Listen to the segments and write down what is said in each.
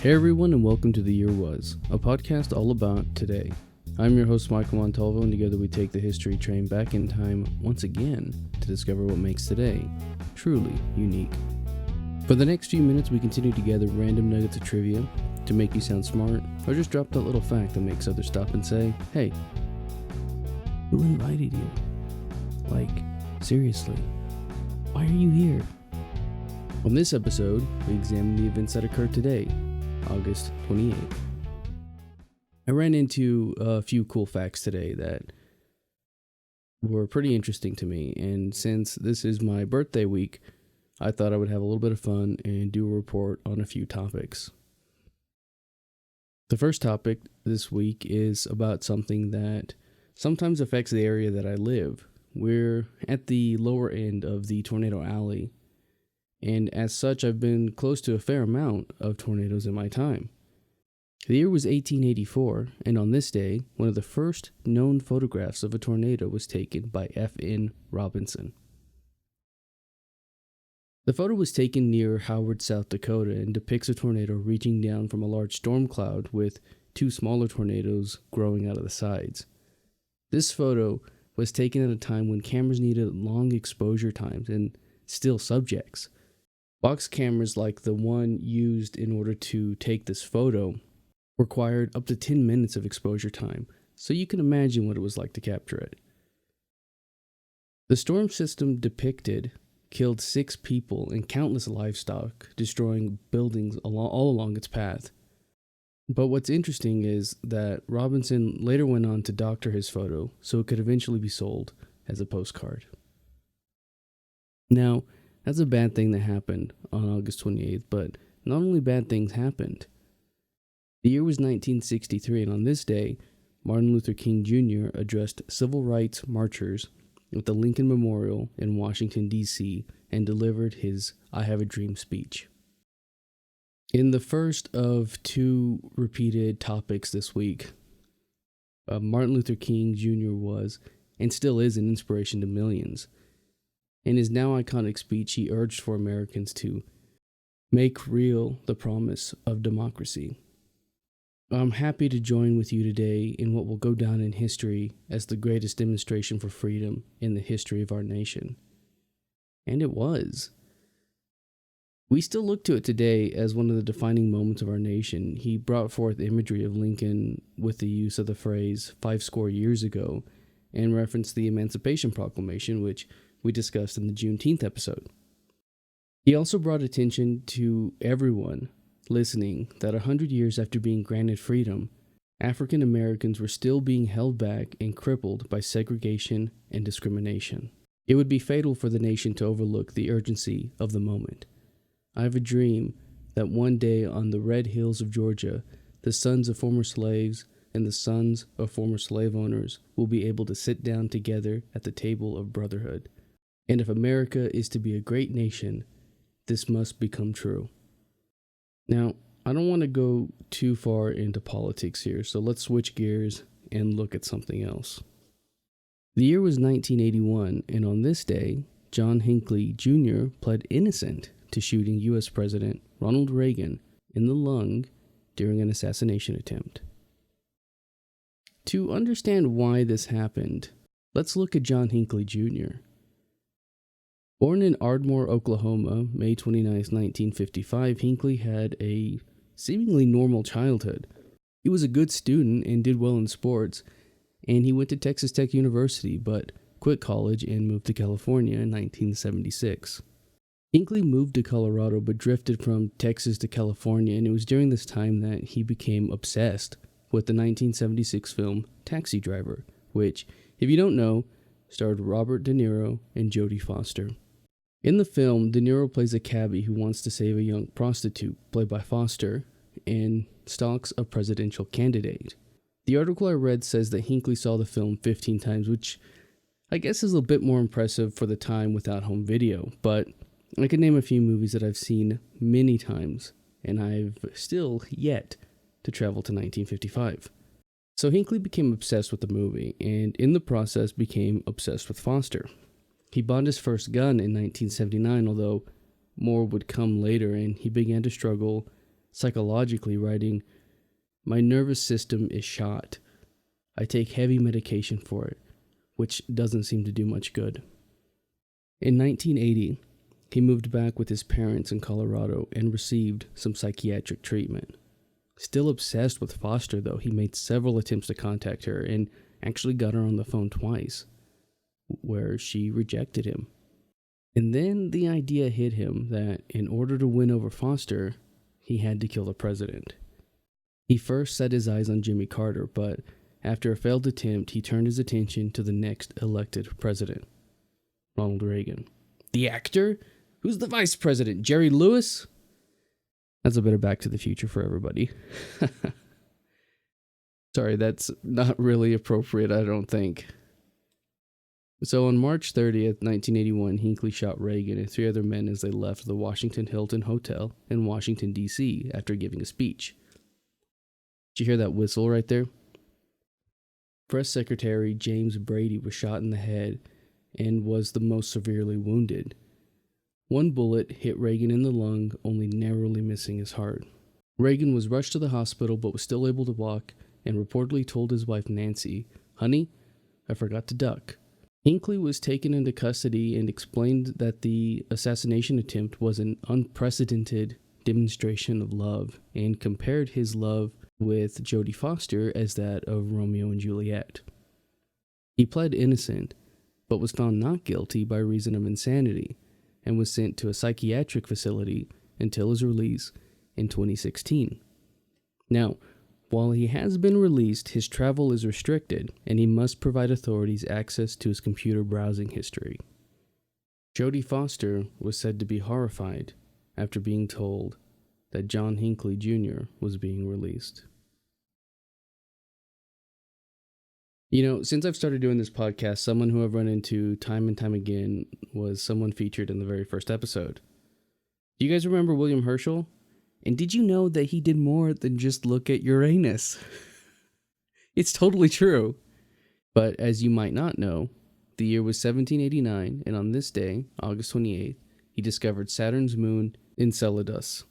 Hey everyone, and welcome to The Year Was, a podcast all about today. I'm your host Michael Montalvo, and together we take the history train back in time once again to discover what makes today truly unique. For the next few minutes we continue to gather random nuggets of trivia to make you sound smart, or just drop that little fact that makes others stop and say, hey, who invited you? Like, seriously, why are you here? On this episode, we examine the events that occurred today, August 28th. I ran into a few cool facts today that were pretty interesting to me, and since this is my birthday week, I thought I would have a little bit of fun and do a report on a few topics. The first topic this week is about something that sometimes affects the area that I live. We're at the lower end of the tornado alley, and as such, I've been close to a fair amount of tornadoes in my time. The year was 1884, and on this day, one of the first known photographs of a tornado was taken by F.N. Robinson. The photo was taken near Howard, South Dakota, and depicts a tornado reaching down from a large storm cloud with two smaller tornadoes growing out of the sides. This photo was taken at a time when cameras needed long exposure times and still subjects. Box cameras like the one used in order to take this photo required up to 10 minutes of exposure time, so you can imagine what it was like to capture it. The storm system depicted killed 6 people and countless livestock, destroying buildings all along its path. But what's interesting is that Robinson later went on to doctor his photo so it could eventually be sold as a postcard. Now, that's a bad thing that happened on August 28th, but not only bad things happened. The year was 1963, and on this day, Martin Luther King Jr. addressed civil rights marchers at the Lincoln Memorial in Washington, D.C., and delivered his I Have a Dream speech. In the first of 2 repeated topics this week, Martin Luther King Jr. was, and still is, an inspiration to millions. In his now iconic speech, he urged for Americans to make real the promise of democracy. I'm happy to join with you today in what will go down in history as the greatest demonstration for freedom in the history of our nation. And it was. We still look to it today as one of the defining moments of our nation. He brought forth imagery of Lincoln with the use of the phrase 50 years ago and referenced the Emancipation Proclamation, which we discussed in the Juneteenth episode. He also brought attention to everyone listening that 100 years after being granted freedom, African Americans were still being held back and crippled by segregation and discrimination. It would be fatal for the nation to overlook the urgency of the moment. I have a dream that one day on the red hills of Georgia, the sons of former slaves and the sons of former slave owners will be able to sit down together at the table of brotherhood. And if America is to be a great nation, this must become true. Now, I don't want to go too far into politics here, so let's switch gears and look at something else. The year was 1981, and on this day, John Hinckley Jr. pled innocent to shooting U.S. President Ronald Reagan in the lung during an assassination attempt. To understand why this happened, let's look at John Hinckley Jr. Born in Ardmore, Oklahoma, May 29, 1955, Hinckley had a seemingly normal childhood. He was a good student and did well in sports, and he went to Texas Tech University, but quit college and moved to California in 1976. Hinckley moved to Colorado but drifted from Texas to California, and it was during this time that he became obsessed with the 1976 film Taxi Driver, which, if you don't know, starred Robert De Niro and Jodie Foster. In the film, De Niro plays a cabbie who wants to save a young prostitute, played by Foster, and stalks a presidential candidate. The article I read says that Hinckley saw the film 15 times, which I guess is a bit more impressive for the time without home video, but I could name a few movies that I've seen many times, and I've still yet to travel to 1955. So Hinckley became obsessed with the movie, and in the process became obsessed with Foster. He bought his first gun in 1979, although more would come later, and he began to struggle psychologically, writing, "My nervous system is shot. I take heavy medication for it, which doesn't seem to do much good." In 1980, he moved back with his parents in Colorado and received some psychiatric treatment. Still obsessed with Foster, though, he made several attempts to contact her and actually got her on the phone twice, where she rejected him. And then the idea hit him that in order to win over Foster, he had to kill the president. He first set his eyes on Jimmy Carter, but after a failed attempt, he turned his attention to the next elected president, Ronald Reagan. The actor? Who's the vice president? Jerry Lewis? That's a bit of Back to the Future for everybody. Sorry, that's not really appropriate, I don't think. So on March 30th, 1981, Hinckley shot Reagan and 3 other men as they left the Washington Hilton Hotel in Washington, D.C. after giving a speech. Did you hear that whistle right there? Press Secretary James Brady was shot in the head and was the most severely wounded. One bullet hit Reagan in the lung, only narrowly missing his heart. Reagan was rushed to the hospital but was still able to walk and reportedly told his wife Nancy, "Honey, I forgot to duck." Hinckley was taken into custody and explained that the assassination attempt was an unprecedented demonstration of love and compared his love with Jodie Foster as that of Romeo and Juliet. He pled innocent, but was found not guilty by reason of insanity and was sent to a psychiatric facility until his release in 2016. Now, while he has been released, his travel is restricted, and he must provide authorities access to his computer browsing history. Jodie Foster was said to be horrified after being told that John Hinckley Jr. was being released. You know, since I've started doing this podcast, someone who I've run into time and time again was someone featured in the very first episode. Do you guys remember William Herschal? And did you know that he did more than just look at Uranus? It's totally true. But as you might not know, the year was 1789, and on this day, August 28th, he discovered Saturn's moon, Enceladus.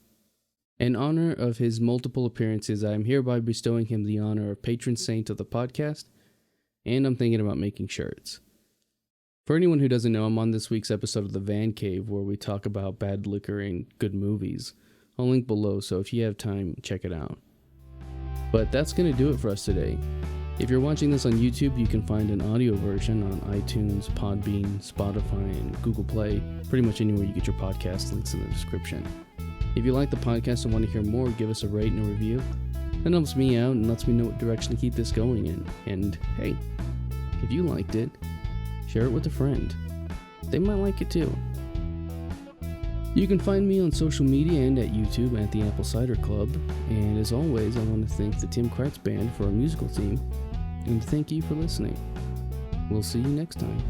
In honor of his multiple appearances, I am hereby bestowing him the honor of patron saint of the podcast, and I'm thinking about making shirts. For anyone who doesn't know, I'm on this week's episode of the Vann Cave, where we talk about bad liquor and good movies. I'll link below, so if you have time, check it out. But that's going to do it for us today. If you're watching this on YouTube, you can find an audio version on iTunes, Podbean, Spotify, and Google Play. Pretty much anywhere you get your podcast, links in the description. If you like the podcast and want to hear more, give us a rate and a review. That helps me out and lets me know what direction to keep this going in. And hey, if you liked it, share it with a friend. They might like it too. You can find me on social media and at YouTube at the Apple Cider Club. And as always, I want to thank the Tim Kratz Band for our musical theme. And thank you for listening. We'll see you next time.